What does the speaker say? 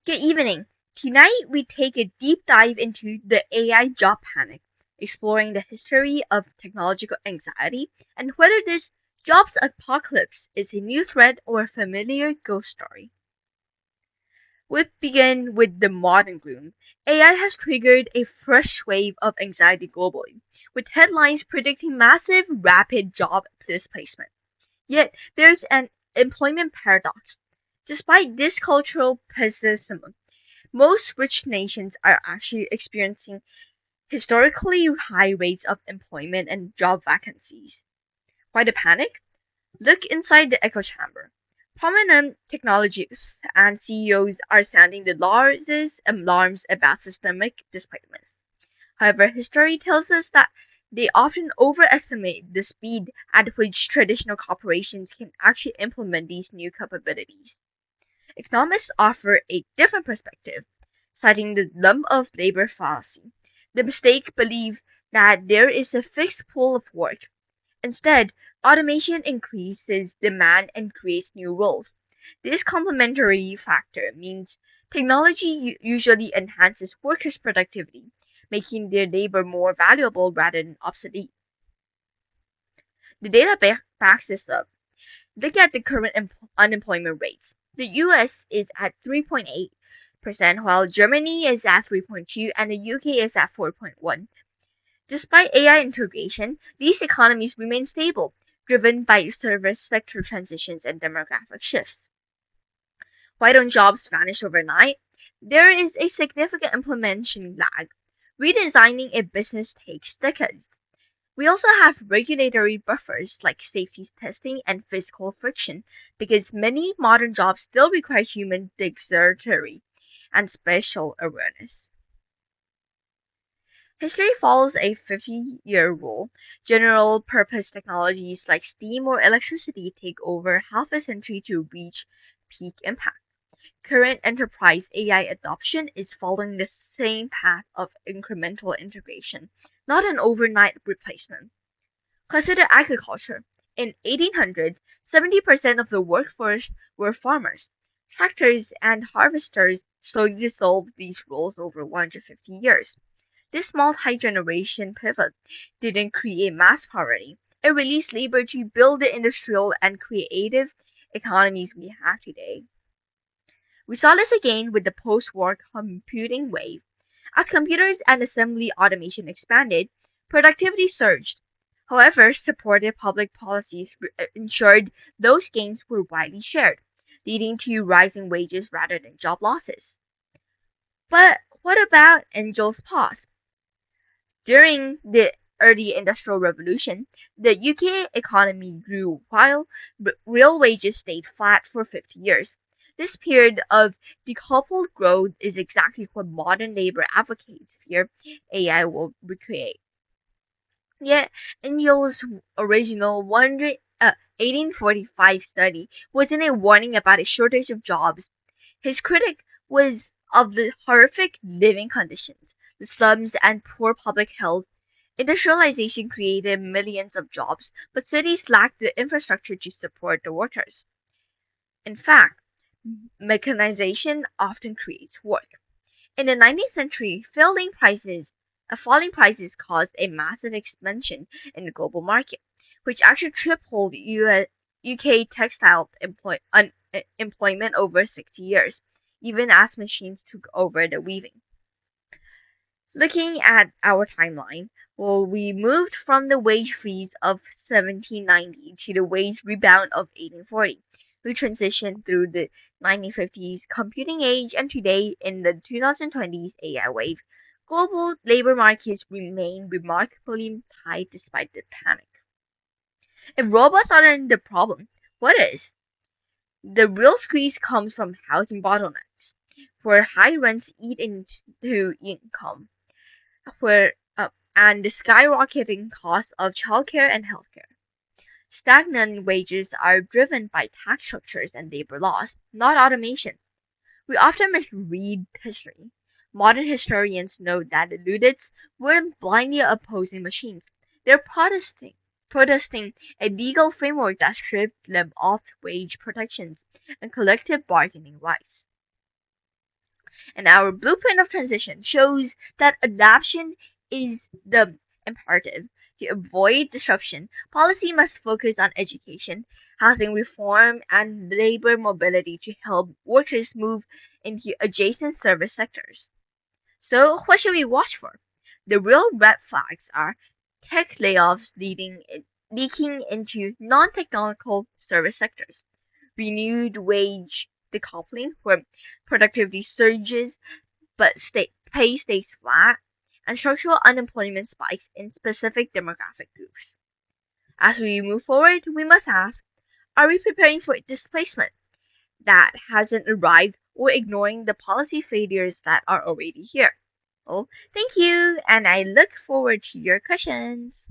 Good evening. Tonight we take a deep dive into the AI job panic, exploring the history of technological anxiety and whether this jobs apocalypse is a new threat or a familiar ghost story. We begin with the modern gloom. AI has triggered a fresh wave of anxiety globally, with headlines predicting massive, rapid job displacement. Yet there's an employment paradox. Despite this cultural pessimism, most rich nations are actually experiencing historically high rates of employment and job vacancies. Why the panic? Look inside the echo chamber. Prominent technologists and CEOs are sounding the largest alarms about systemic displacement. However, history tells us that they often overestimate the speed at which traditional corporations can actually implement these new capabilities. Economists offer a different perspective, citing the lump of labor fallacy. The mistake belief that there is a fixed pool of work. Instead, automation increases demand and creates new roles. This complementary factor means technology usually enhances workers' productivity, making their labor more valuable rather than obsolete. The data backs this up. Look at the current unemployment rates. The US is at 3.8%, while Germany is at 3.2 and the UK is at 4.1. Despite AI integration, these economies remain stable, driven by service sector transitions and demographic shifts. Why don't jobs vanish overnight? There is a significant implementation lag. Redesigning a business takes decades. We also have regulatory buffers like safety testing and physical friction because many modern jobs still require human dexterity and spatial awareness. History follows a 50-year rule. General purpose technologies like steam or electricity take over half a century to reach peak impact. Current enterprise AI adoption is following the same path of incremental integration, not an overnight replacement. Consider agriculture. In 1800, 70% of the workforce were farmers. Tractors and harvesters slowly dissolved these roles over 150 years. This multi-generation pivot didn't create mass poverty. It released labor to build the industrial and creative economies we have today. We saw this again with the post-war computing wave. As computers and assembly automation expanded, productivity surged. However, supportive public policies ensured those gains were widely shared, leading to rising wages rather than job losses. But what about Angel's pause? During the early Industrial Revolution, the UK economy grew while real wages stayed flat for 50 years. This period of decoupled growth is exactly what modern labor advocates fear AI will recreate. Yet, Engel's original 1845 study wasn't a warning about a shortage of jobs. His critique was of the horrific living conditions, the slums, and poor public health. Industrialization created millions of jobs, but cities lacked the infrastructure to support the workers. In fact, mechanization often creates work. In the 19th century, falling prices caused a massive expansion in the global market, which actually tripled UK textile employment over 60 years, even as machines took over the weaving. Looking at our timeline, well, we moved from the wage freeze of 1790 to the wage rebound of 1840. We transitioned through the 1950s computing age and today in the 2020s AI wave. Global labor markets remain remarkably tight despite the panic. If robots aren't the problem, what is? The real squeeze comes from housing bottlenecks, where high rents eat into income where and the skyrocketing cost of childcare and healthcare. Stagnant wages are driven by tax structures and labor laws, not automation. We often misread history. Modern historians note that the Luddites weren't blindly opposing machines. They're protesting a legal framework that stripped them of wage protections and collective bargaining rights. And our blueprint of transition shows that adoption is the imperative. To avoid disruption, policy must focus on education, housing reform, and labor mobility to help workers move into adjacent service sectors. So, what should we watch for? The real red flags are tech layoffs leaking into non-technological service sectors, renewed wage decoupling where productivity surges but pay stays flat, and structural unemployment spikes in specific demographic groups. As we move forward, we must ask, are we preparing for displacement that hasn't arrived or ignoring the policy failures that are already here? Well, thank you, and I look forward to your questions.